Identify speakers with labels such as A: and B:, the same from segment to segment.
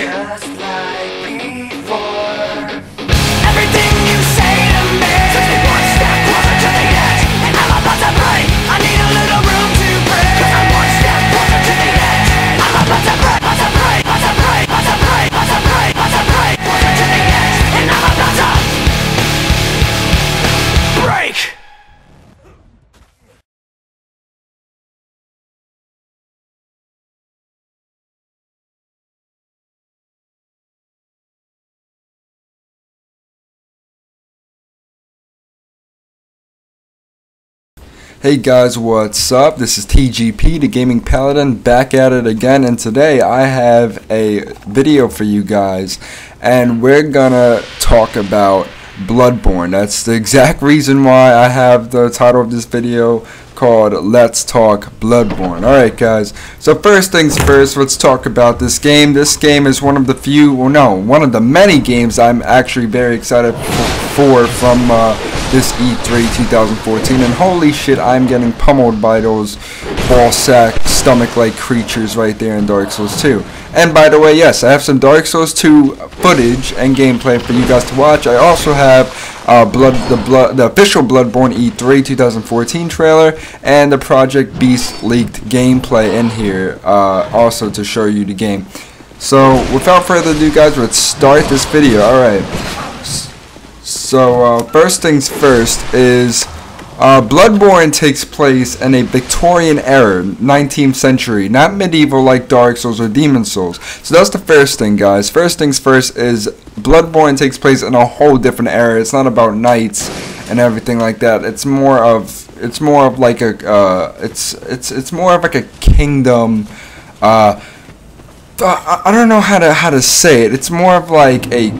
A: just like before. Everything you say to me takes me one step closer to the edge, and I'm about to break. I need a little room to breathe, 'cause I'm one step closer to the edge. I'm about to break, about to break, about to break, about to break, about to break, about to break, closer to the edge, and I'm about to break.
B: Hey guys, what's up? This is TGP, the Gaming Paladin, back at it again, and today I have a video for you guys, and we're gonna talk about Bloodborne. That's the exact reason why I have the title of this video called Let's Talk Bloodborne. Alright guys, so first things first, let's talk about this game. This game is one of the few, well no, one of the many games I'm actually very excited for from this E3 2014, and holy shit, I'm getting pummeled by those ball sack stomach-like creatures right there in Dark Souls 2. And by the way, yes, I have some Dark Souls 2 footage and gameplay for you guys to watch. I also have the official Bloodborne E3 2014 trailer and the Project Beast leaked gameplay in here, also to show you the game. So without further ado guys, let's start this video. Alright, so first things first is Bloodborne takes place in a Victorian era, 19th century, not medieval like Dark Souls or Demon Souls. So that's the first thing, guys. First things first is Bloodborne takes place in a whole different era. It's not about knights and everything like that. It's more of like a it's more of like a kingdom. I don't know how to say it. It's more of like a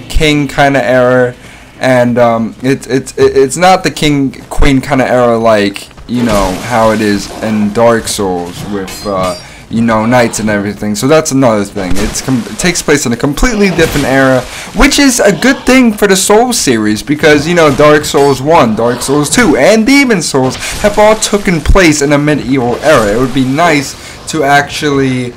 B: king kind of era. And it's not the king-queen kind of era like, you know, how it is in Dark Souls with, you know, knights and everything. So that's another thing. It takes place in a completely different era, which is a good thing for the Souls series because, you know, Dark Souls 1, Dark Souls 2, and Demon Souls have all taken place in a medieval era. It would be nice to actually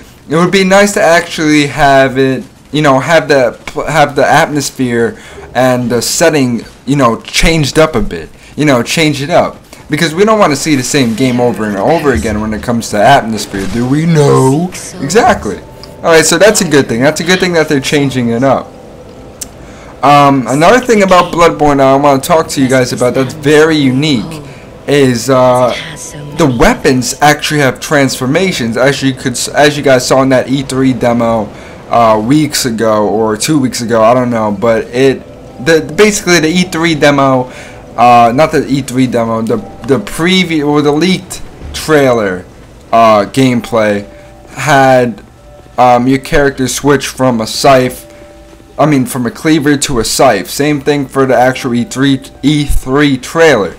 B: have it, you know, have the atmosphere and the setting, you know, changed up a bit, you know, change it up, because we don't want to see the same game over and over again when it comes to atmosphere, do we? No, exactly. Alright, so that's a good thing. That's a good thing that they're changing it up. Another thing about Bloodborne I want to talk to you guys about that's very unique is the weapons actually have transformations, as you guys saw in that E3 demo weeks ago or 2 weeks ago, I don't know, but basically the E3 demo, not the E3 demo, the preview or the leaked trailer gameplay had your character switch from a from a cleaver to a scythe. Same thing for the actual E3 trailer.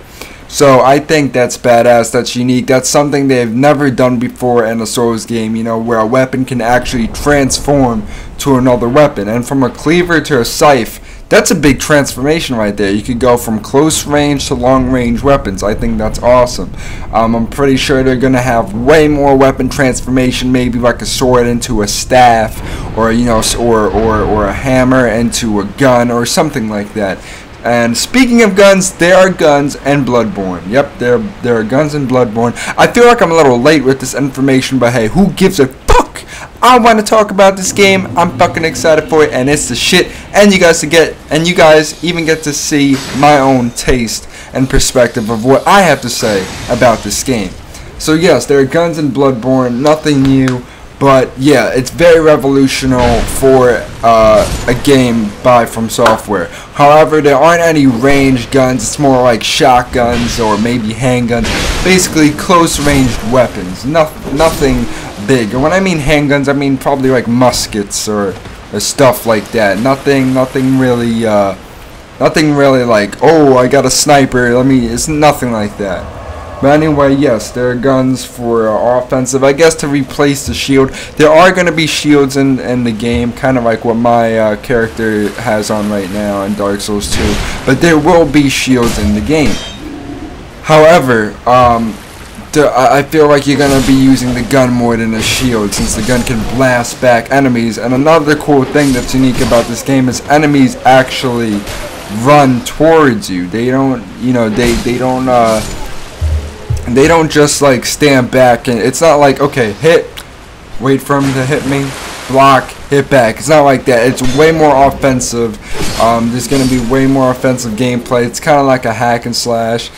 B: So I think that's badass, that's unique, that's something they've never done before in a Souls game, you know, where a weapon can actually transform to another weapon. And from a cleaver to a scythe, that's a big transformation right there. You could go from close range to long range weapons. I think that's awesome. I'm pretty sure they're gonna have way more weapon transformation, maybe like a sword into a staff, or you know, or a hammer into a gun or something like that. And speaking of guns, there are guns in Bloodborne. Yep, there are guns in Bloodborne. I feel like I'm a little late with this information, but hey, who gives a fuck? I want to talk about this game. I'm fucking excited for it, and it's the shit. And you guys even get to see my own taste and perspective of what I have to say about this game. So yes, there are guns in Bloodborne, nothing new. But yeah, it's very revolutionary for a game by From Software. However, there aren't any ranged guns. It's more like shotguns or maybe handguns. Basically, close-ranged weapons. Nothing big. And when I mean handguns, I mean probably like muskets or stuff like that. Nothing really like, oh, I got a sniper. It's nothing like that. But anyway, yes, there are guns for offensive, I guess, to replace the shield. There are going to be shields in the game, kind of like what my character has on right now in Dark Souls 2. But there will be shields in the game. However, I feel like you're gonna be using the gun more than a shield, since the gun can blast back enemies. And another cool thing that's unique about this game is enemies actually run towards you. They don't, you know, they don't just like stand back, and it's not like, okay, hit, wait for him to hit me, block, hit back. It's not like that. It's way more offensive. There's gonna be way more offensive gameplay. It's kind of like a hack and slash.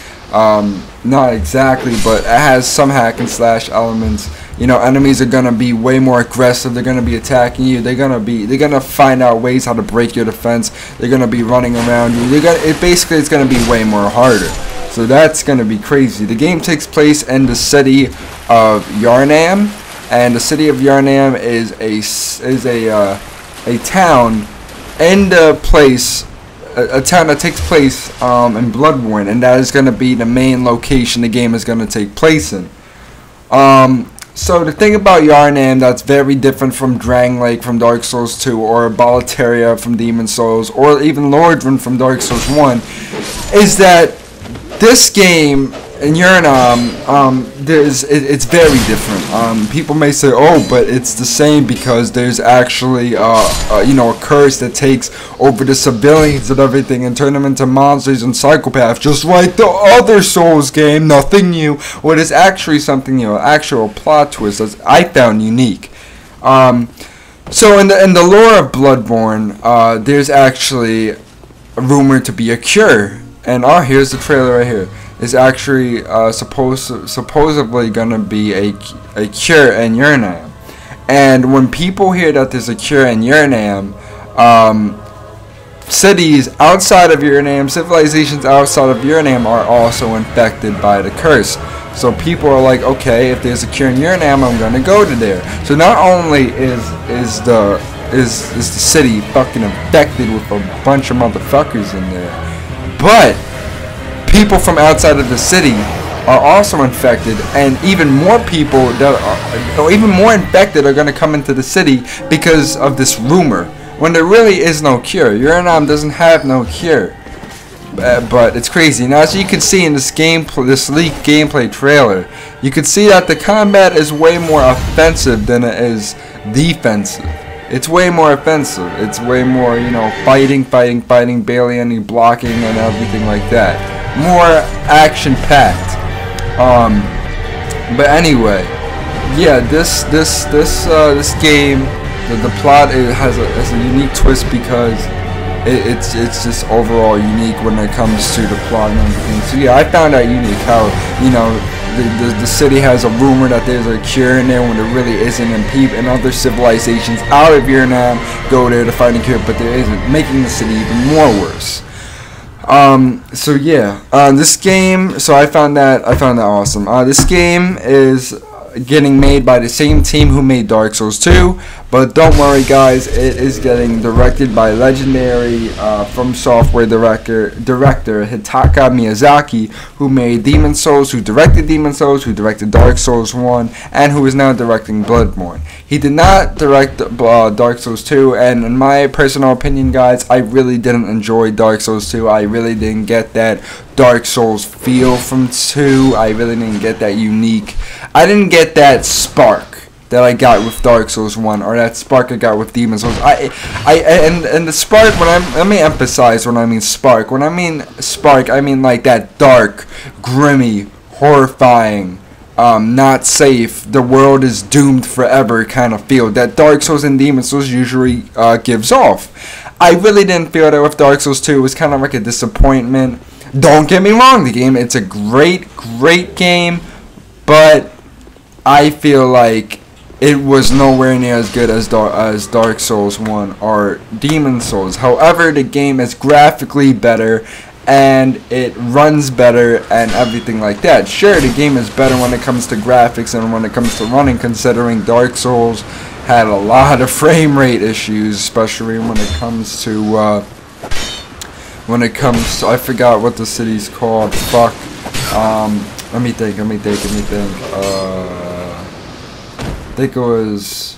B: Not exactly, but it has some hack and slash elements. You know, enemies are gonna be way more aggressive. They're gonna be attacking you. They're gonna find out ways how to break your defense. They're gonna be running around you. It's gonna be way more harder. So that's gonna be crazy. The game takes place in the city of Yharnam, and the city of Yharnam is a town in the place. A town that takes place in Bloodborne, and that is going to be the main location the game is going to take place in. So the thing about Yharnam that's very different from Drang Lake from Dark Souls 2, or Boletaria from Demon Souls, or even Lordran from Dark Souls 1, is that this game in Yharnam, it's very different. People may say, oh, but it's the same because there's actually, you know, a curse that takes over the civilians and everything and turn them into monsters and psychopaths, just like the other Souls game. Nothing new. What is actually something new, an actual plot twist that I found unique. So in the lore of Bloodborne, there's actually rumored to be a cure, and here's the trailer right here. Is actually supposedly gonna be a cure in Yharnam. And when people hear that there's a cure in Yharnam, cities outside of Yharnam, civilizations outside of Yharnam are also infected by the curse. So people are like, okay, if there's a cure in Yharnam, I'm gonna go to there. So not only is the city fucking infected with a bunch of motherfuckers in there, but people from outside of the city are also infected, and even more people or even more infected are going to come into the city because of this rumor, when there really is no cure. Yharnam doesn't have no cure, but it's crazy. Now, as you can see in this leaked gameplay trailer, you can see that the combat is way more offensive than it is defensive. It's way more offensive. It's way more, you know, fighting, barely any blocking and everything like that. More action-packed. But anyway, yeah, this game, the plot has a unique twist because it's just overall unique when it comes to the plot and everything. So yeah, I found that unique. How, you know, the city has a rumor that there's a cure in there when there really isn't, and other civilizations out of Yharnam go there to find a cure, but there isn't, making the city even more worse. So yeah, this game, so I found that awesome. This game is getting made by the same team who made Dark Souls 2, but don't worry guys, it is getting directed by legendary From Software director Hidetaka Miyazaki, who made Demon Souls, who directed Demon Souls, who directed Dark Souls 1, and who is now directing Bloodborne. He did not direct Dark Souls 2, and in my personal opinion guys, I really didn't enjoy Dark Souls 2. I really didn't get that Dark Souls feel from 2. I really didn't get that unique. I didn't get that spark that I got with Dark Souls 1, or that spark I got with Demon Souls. And the spark, let me emphasize when I mean spark. When I mean spark, I mean like that dark, grimy, horrifying, not safe, the world is doomed forever kind of feel that Dark Souls and Demon Souls usually gives off. I really didn't feel that with Dark Souls 2. It was kind of like a disappointment. Don't get me wrong, it's a great game, but I feel like it was nowhere near as good as Dark Souls 1 or Demon Souls. However, the game is graphically better and it runs better and everything like that. Sure, the game is better when it comes to graphics and when it comes to running, considering Dark Souls had a lot of frame rate issues, especially when it comes to I forgot what the city's called. Fuck. Let me think. I think it was,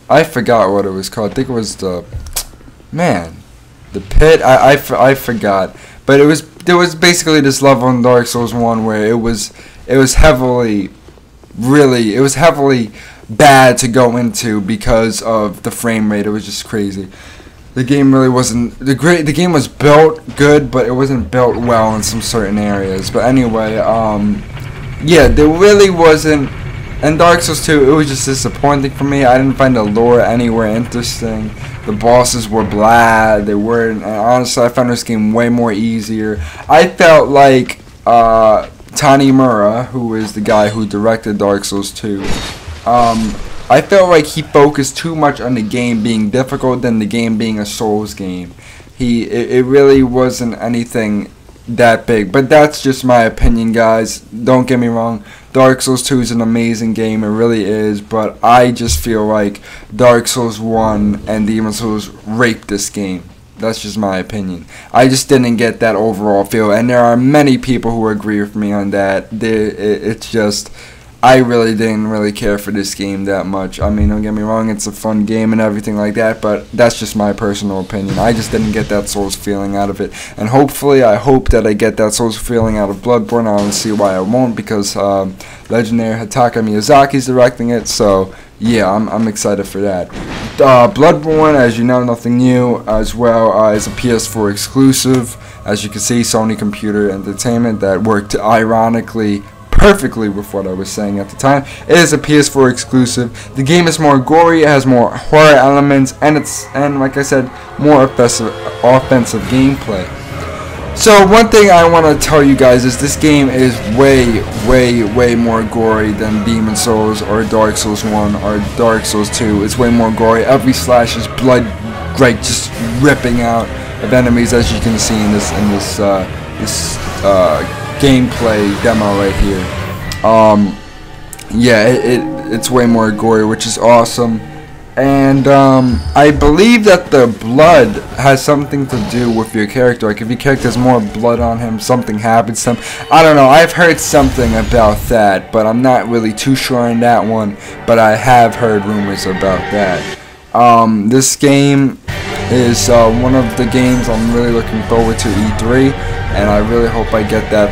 B: I forgot what it was called. I think it was the pit. I forgot. But there was basically this level in Dark Souls 1 where it was it was heavily bad to go into because of the frame rate. It was just crazy. The game really wasn't the game was built good, but it wasn't built well in some certain areas. But anyway, yeah, there really wasn't. In Dark Souls 2, it was just disappointing for me. I didn't find the lore anywhere interesting. The bosses were blah. They weren't. And honestly, I found this game way more easier. I felt like Tanimura, who is the guy who directed Dark Souls 2, I felt like he focused too much on the game being difficult than the game being a Souls game. It really wasn't anything that big, but that's just my opinion, guys. Don't get me wrong, Dark Souls 2 is an amazing game, it really is, but I just feel like Dark Souls 1 and Demon's Souls raped this game. That's just my opinion. I just didn't get that overall feel, and there are many people who agree with me on that. It's just, I really didn't really care for this game that much. I mean, don't get me wrong, it's a fun game and everything like that, but that's just my personal opinion. I just didn't get that Souls feeling out of it. And hopefully, I hope that I get that Souls feeling out of Bloodborne. I don't see why I won't, because legendary Hidetaka Miyazaki is directing it, so yeah, I'm excited for that. Bloodborne, as you know, nothing new, as well is a PS4 exclusive. As you can see, Sony Computer Entertainment, that worked ironically perfectly with what I was saying at the time. It is a PS4 exclusive. The game is more gory, it has more horror elements, and like I said, more offensive gameplay. So one thing I want to tell you guys is this game is way more gory than Demon's Souls or Dark Souls 1 or Dark Souls 2. It's way more gory. Every slash is blood, like just ripping out of enemies, as you can see in this gameplay demo right here. Yeah, it's way more gory, which is awesome. And I believe that the blood has something to do with your character. Like if your character has more blood on him, something happens to him. I don't know. I've heard something about that, but I'm not really too sure on that one. But I have heard rumors about that. This game is one of the games I'm really looking forward to E3, and I really hope I get that,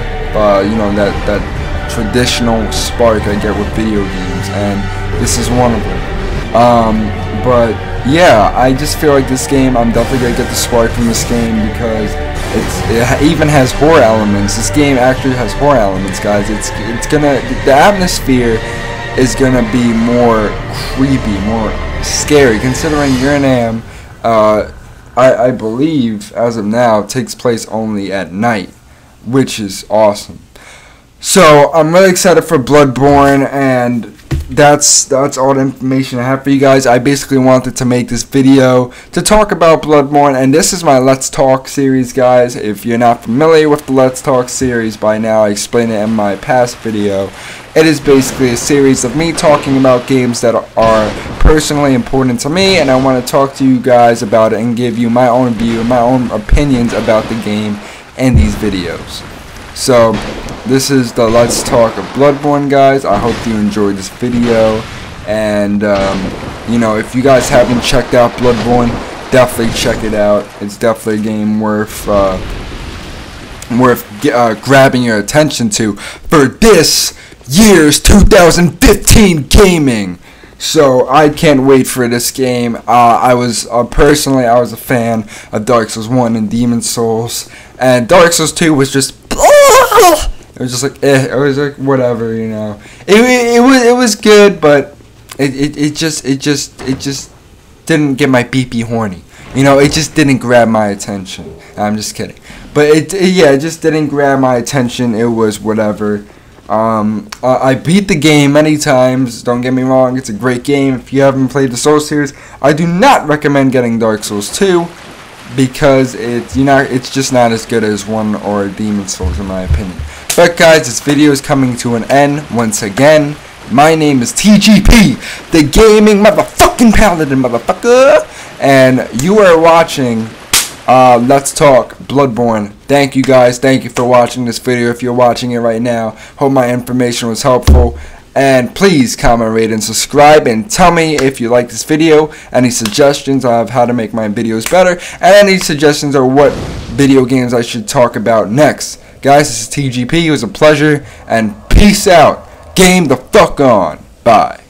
B: you know, that traditional spark I get with video games, and this is one of them. But yeah, I just feel like this game, I'm definitely gonna get the spark from this game because it even has horror elements. This game actually has horror elements, guys. The atmosphere is gonna be more creepy, more scary, considering Yharnam, I believe as of now takes place only at night, which is awesome. So I'm really excited for Bloodborne, and that's all the information I have for you guys. I basically wanted to make this video to talk about Bloodborne, and this is my Let's Talk series, guys. If you're not familiar with the Let's Talk series by now, I explained it in my past video. It is basically a series of me talking about games that are personally important to me, and I want to talk to you guys about it and give you my own view, my own opinions about the game in these videos. So this is the Let's Talk of Bloodborne, guys. I hope you enjoyed this video, and you know, if you guys haven't checked out Bloodborne, definitely check it out. It's definitely a game worth grabbing your attention to for this year's 2015 gaming. So I can't wait for this game. I was personally, I was a fan of Dark Souls 1 and Demon's Souls, and Dark Souls 2 was just it was just like it was like whatever, you know. It was good, but it just didn't get my beepy horny. You know, it just didn't grab my attention. I'm just kidding. But it just didn't grab my attention. It was whatever. I beat the game many times, don't get me wrong, it's a great game. If you haven't played the Souls series, I do not recommend getting Dark Souls 2, because it's just not as good as 1 or Demon's Souls in my opinion. But guys, this video is coming to an end once again. My name is TGP, the gaming motherfucking paladin motherfucker, and you are watching Let's Talk Bloodborne. Thank you guys, thank you for watching this video. If you're watching it right now, hope my information was helpful, and please comment, rate, and subscribe, and tell me if you like this video, any suggestions of how to make my videos better, and any suggestions of what video games I should talk about next. Guys, this is TGP, it was a pleasure, and peace. Peace out. Game the fuck on. Bye.